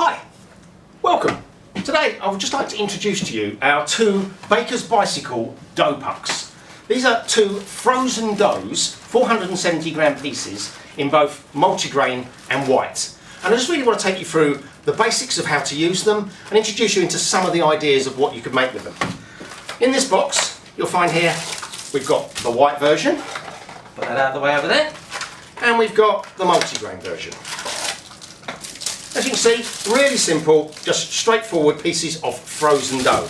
Hi, welcome. Today I would just like to introduce to you our two Baker's Bicycle dough pucks. These are two frozen doughs, 470 gram pieces in both multigrain and white. And I just really want to take you through the basics of how to use them and introduce you into some of the ideas of what you could make with them. In this box you'll find here we've got the white version, put that out of the way over there, and we've got the multigrain version. As you can see, really simple, just straightforward pieces of frozen dough.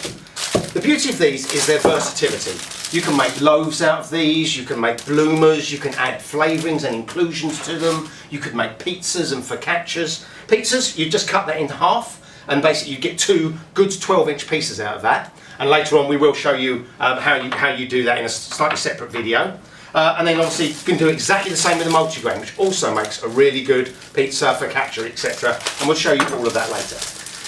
The beauty of these is their versatility. You can make loaves out of these, you can make bloomers, you can add flavourings and inclusions to them, you could make pizzas and focaccias. Pizzas, you just cut that into half and basically you get two good 12-inch pieces out of that. And later on we will show you how you do that in a slightly separate video. And then obviously you can do exactly the same with the multigrain, which also makes a really good pizza, focaccia, etc. And we'll show you all of that later.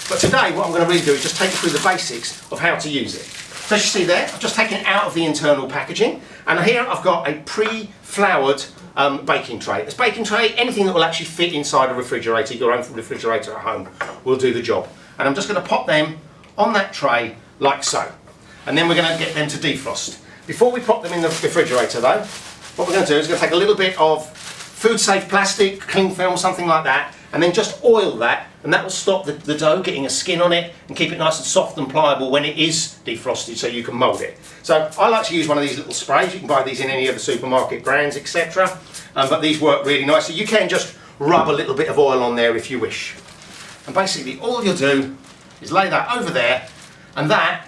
But today what I'm going to really do is just take you through the basics of how to use it. So as you see there, I've just taken it out of the internal packaging, and here I've got a pre-floured baking tray. This baking tray, anything that will actually fit inside a refrigerator, your own refrigerator at home, will do the job. And I'm just going to pop them on that tray like so. And then we're going to get them to defrost. Before we pop them in the refrigerator though, what we're going to do is we're going to take a little bit of food safe plastic, cling film, something like that, and then just oil that, and that will stop the dough getting a skin on it and keep it nice and soft and pliable when it is defrosted so you can mould it. So I like to use one of these little sprays. You can buy these in any of the supermarket brands, etc. But these work really nicely. You can just rub a little bit of oil on there if you wish. And basically all you'll do is lay that over there, and that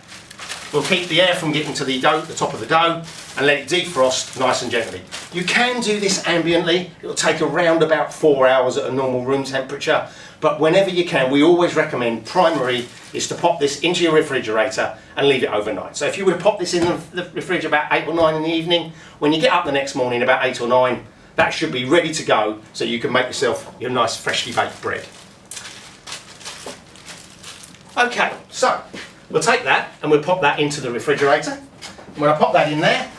will keep the air from getting to the dough, the top of the dough, and let it defrost nice and gently. You can do this ambiently. It'll take around about 4 hours at a normal room temperature, but whenever you can, we always recommend primary is to pop this into your refrigerator and leave it overnight. So if you were to pop this in the fridge about 8 or 9 in the evening, when you get up the next morning about 8 or 9, that should be ready to go so you can make yourself your nice freshly baked bread. Okay, so we'll take that and we'll pop that into the refrigerator. I'm going to pop that in there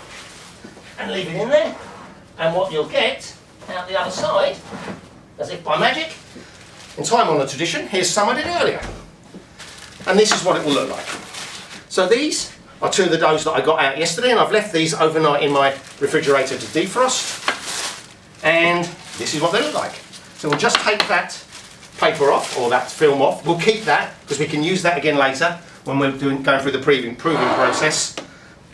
and leave it in there, and what you'll get out the other side, as if by magic, in time-honoured tradition, here's some I did earlier. And this is what it will look like. So these are two of the doughs that I got out yesterday, and I've left these overnight in my refrigerator to defrost, and this is what they look like. So we'll just take that paper off, or that film off. We'll keep that because we can use that again later when we're going through the proving process,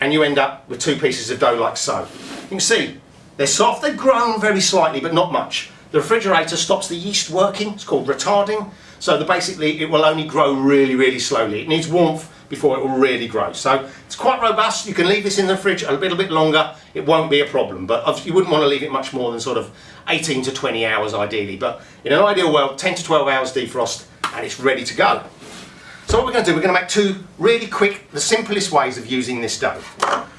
and you end up with two pieces of dough like so. You can see they're soft, they've grown very slightly but not much. The refrigerator stops the yeast working, it's called retarding, so basically it will only grow really slowly. It needs warmth before it will really grow. So it's quite robust. You can leave this in the fridge a little bit longer, it won't be a problem, but you wouldn't want to leave it much more than sort of 18 to 20 hours ideally, but in an ideal world 10 to 12 hours defrost and it's ready to go. So what we're going to do, we're going to make two really quick, the simplest ways of using this dough.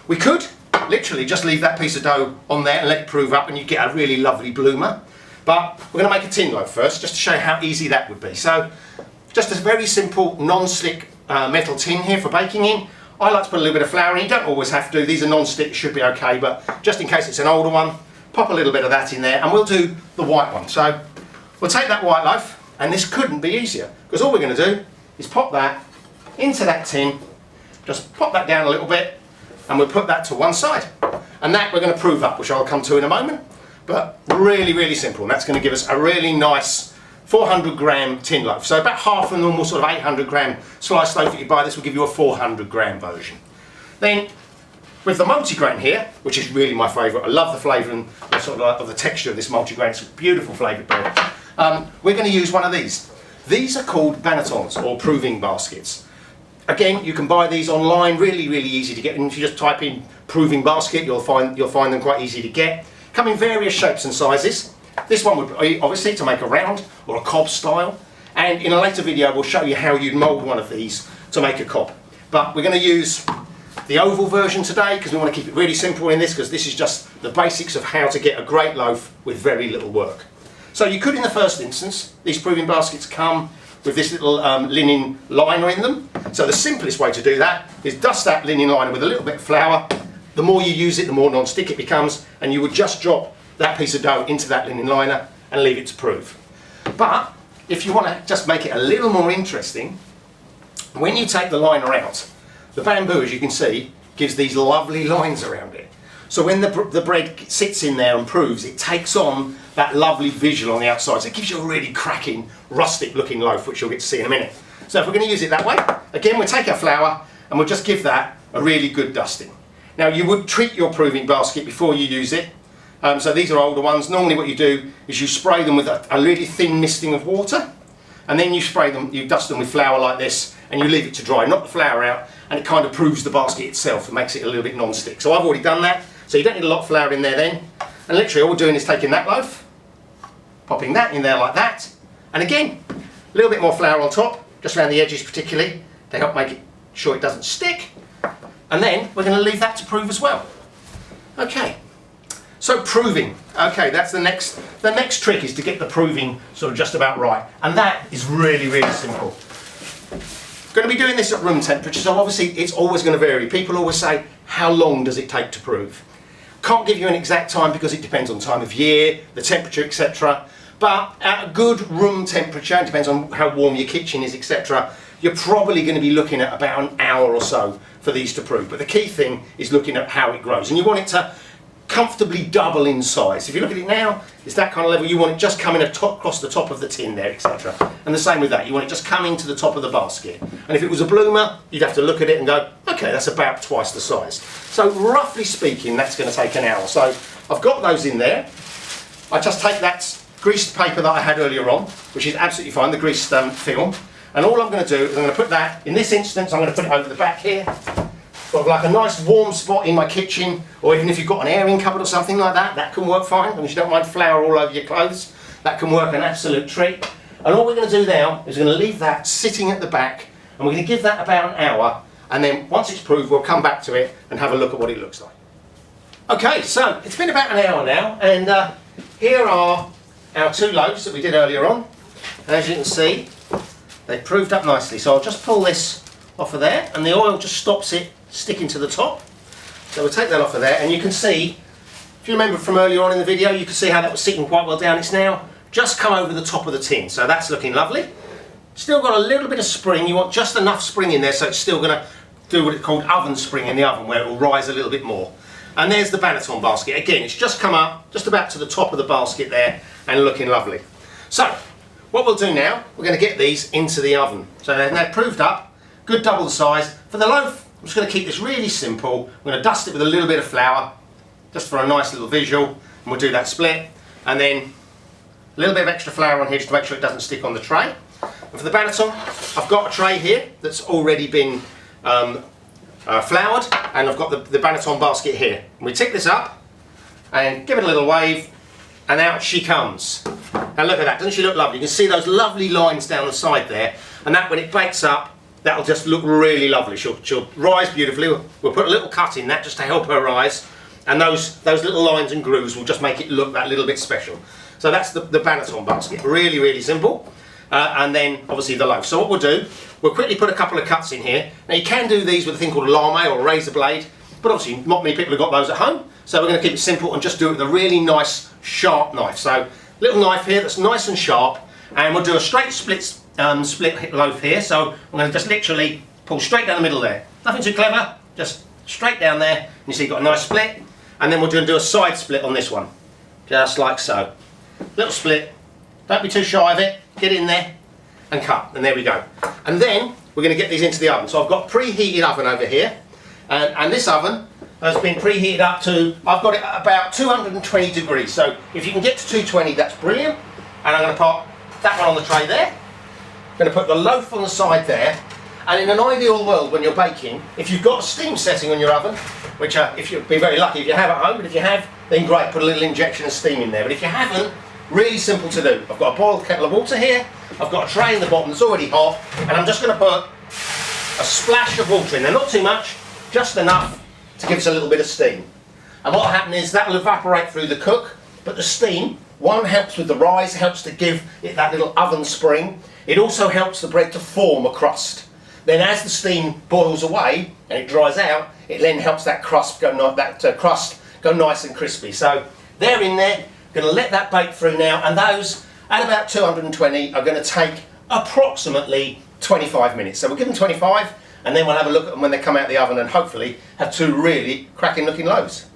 We could literally just leave that piece of dough on there and let it prove up and you get a really lovely bloomer. But we're going to make a tin loaf first, just to show you how easy that would be. So just a very simple non-stick metal tin here for baking in. I like to put a little bit of flour in. You don't always have to, these are non-stick, should be okay, but just in case it's an older one, pop a little bit of that in there and we'll do the white one. So we'll take that white loaf, and this couldn't be easier, because all we're going to do is pop that into that tin, just pop that down a little bit, and we'll put that to one side. And that we're going to prove up, which I'll come to in a moment, but really simple, and that's going to give us a really nice 400 gram tin loaf. So about half a normal sort of 800 gram sliced loaf that you buy, this will give you a 400 gram version. Then with the multigrain here, which is really my favourite, I love the flavour and the sort of the texture of this multigrain, it's a beautiful flavoured bread. We're going to use one of these. These are called bannetons, or proving baskets. Again, you can buy these online, really easy to get. And if you just type in proving basket, you'll find them quite easy to get. Come in various shapes and sizes. This one would be obviously to make a round or a cob style. And in a later video, we'll show you how you'd mould one of these to make a cob. But we're going to use the oval version today because we want to keep it really simple in this, because this is just the basics of how to get a great loaf with very little work. So you could, in the first instance, these proving baskets come with this little linen liner in them. So the simplest way to do that is dust that linen liner with a little bit of flour. The more you use it, the more non-stick it becomes, and you would just drop that piece of dough into that linen liner and leave it to prove. But if you want to just make it a little more interesting, when you take the liner out, the bamboo, as you can see, gives these lovely lines around it. So when the bread sits in there and proves, it takes on that lovely visual on the outside. So it gives you a really cracking, rustic looking loaf, which you'll get to see in a minute. So if we're going to use it that way, again, we'll take our flour and we'll just give that a really good dusting. Now you would treat your proving basket before you use it. So these are older ones. Normally what you do is you spray them with a really thin misting of water, and then you spray them, you dust them with flour like this, and you leave it to dry. Knock the flour out, and it kind of proves the basket itself and makes it a little bit non-stick. So I've already done that, so you don't need a lot of flour in there then. And literally all we're doing is taking that loaf, popping that in there like that, and again, a little bit more flour on top, just around the edges particularly, to help make it sure it doesn't stick. And then we're going to leave that to prove as well. Okay. So proving, okay, that's the next trick is to get the proving sort of just about right. And that is really, really simple. Going to be doing this at room temperature, so obviously it's always going to vary. People always say, how long does it take to prove? Can't give you an exact time because it depends on time of year, the temperature, etc. But at a good room temperature, it depends on how warm your kitchen is, etc. You're probably going to be looking at about an hour or so for these to prove. But the key thing is looking at how it grows. And you want it to comfortably double in size. If you look at it now, it's that kind of level. You want it just coming across the top of the tin there, etc. And the same with that. You want it just coming to the top of the basket. And if it was a bloomer, you'd have to look at it and go, okay, that's about twice the size. So roughly speaking, that's going to take an hour. So I've got those in there. I just take that greased paper that I had earlier on, which is absolutely fine, the greased film. And all I'm going to do is I'm going to put that, in this instance, I'm going to put it over the back here. Got like a nice warm spot in my kitchen, or even if you've got an airing cupboard or something like that, that can work fine, as long as you don't mind flour all over your clothes. That can work an absolute treat. And all we're going to do now is we're going to leave that sitting at the back, and we're going to give that about an hour, and then once it's proved, we'll come back to it and have a look at what it looks like. Okay, so it's been about an hour now, and here are our two loaves that we did earlier on. And as you can see, they've proved up nicely. So I'll just pull this off of there, and the oil just stops it sticking to the top. So we'll take that off of there, and you can see, if you remember from earlier on in the video, you can see how that was sitting quite well down. It's now just come over the top of the tin, so that's looking lovely. Still got a little bit of spring. You want just enough spring in there so it's still going to do what it's called oven spring in the oven, where it will rise a little bit more. And there's the banneton basket. Again, it's just come up just about to the top of the basket there and looking lovely. So what we'll do now, we're going to get these into the oven. So they're proved up, good double the size. For the loaf, I'm just going to keep this really simple. I'm going to dust it with a little bit of flour, just for a nice little visual, and we'll do that split. And then a little bit of extra flour on here just to make sure it doesn't stick on the tray. And for the banneton, I've got a tray here that's already been floured, and I've got the banneton basket here. And we tick this up and give it a little wave, and out she comes. And look at that, doesn't she look lovely? You can see those lovely lines down the side there, and that when it bakes up, that'll just look really lovely. She'll rise beautifully. We'll put a little cut in that just to help her rise, and those little lines and grooves will just make it look that little bit special. So that's the banneton basket, really, really simple. And then obviously the loaf. So what we'll do, we'll quickly put a couple of cuts in here. Now you can do these with a thing called a lame or a razor blade, but obviously not many people have got those at home. So we're going to keep it simple and just do it with a really nice sharp knife. So little knife here that's nice and sharp, and we'll do a straight split loaf here. So I'm going to just literally pull straight down the middle there. Nothing too clever, just straight down there. And you see you've got a nice split, and then we'll do a side split on this one, just like so. Little split, don't be too shy of it, get in there and cut, and there we go. And then we're going to get these into the oven. So I've got preheated oven over here, and this oven has been preheated up to, I've got it at about 220 degrees. So if you can get to 220, that's brilliant. And I'm going to pop that one on the tray there. I'm going to put the loaf on the side there. And in an ideal world, when you're baking, if you've got a steam setting on your oven, which if you'd be very lucky if you have at home, but if you have, then great, put a little injection of steam in there. But if you haven't, really simple to do. I've got a boiled kettle of water here, I've got a tray in the bottom that's already hot, and I'm just going to put a splash of water in there, not too much, just enough to give us a little bit of steam. And what will happen is that will evaporate through the cook, but the steam, one, helps with the rise, helps to give it that little oven spring. It also helps the bread to form a crust. Then as the steam boils away and it dries out, it then helps that crust go nice and crispy. So they're in there, going to let that bake through now, and those at about 220 are going to take approximately 25 minutes. So we'll give them 25 and then we'll have a look at them when they come out of the oven and hopefully have two really cracking looking loaves.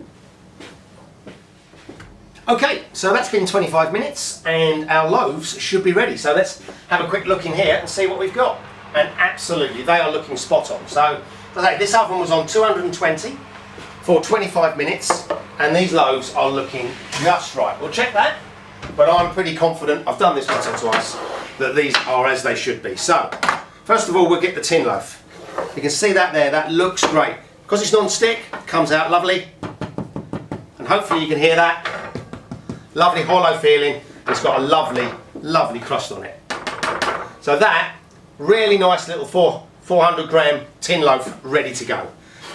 Okay, so that's been 25 minutes and our loaves should be ready. So let's have a quick look in here and see what we've got. And absolutely, they are looking spot on. So this oven was on 220 for 25 minutes and these loaves are looking just right. We'll check that, but I'm pretty confident, I've done this once or twice, that these are as they should be. So, first of all, we'll get the tin loaf. You can see that there, that looks great. Because it's non-stick, it comes out lovely. And hopefully you can hear that. Lovely hollow feeling. It's got a lovely, lovely crust on it. So that, really nice little 400 gram tin loaf ready to go.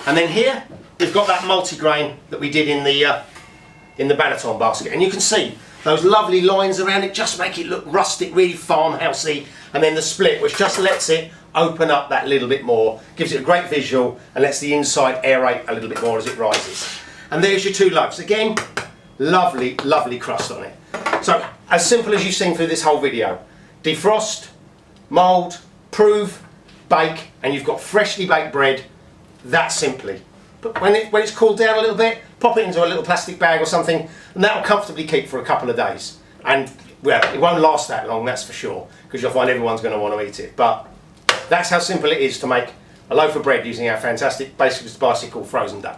And then here, we've got that multi-grain that we did in the Banaton basket. And you can see those lovely lines around it just make it look rustic, really farmhousey. And then the split, which just lets it open up that little bit more, gives it a great visual and lets the inside aerate a little bit more as it rises. And there's your two loaves. Again, lovely, lovely crust on it. So, as simple as you've seen through this whole video. Defrost, mould, prove, bake, and you've got freshly baked bread that simply. But when it's cooled down a little bit, pop it into a little plastic bag or something, and that'll comfortably keep for a couple of days. And well, it won't last that long, that's for sure, because you'll find everyone's going to want to eat it. But that's how simple it is to make a loaf of bread using our fantastic Basics Bicycle frozen dough.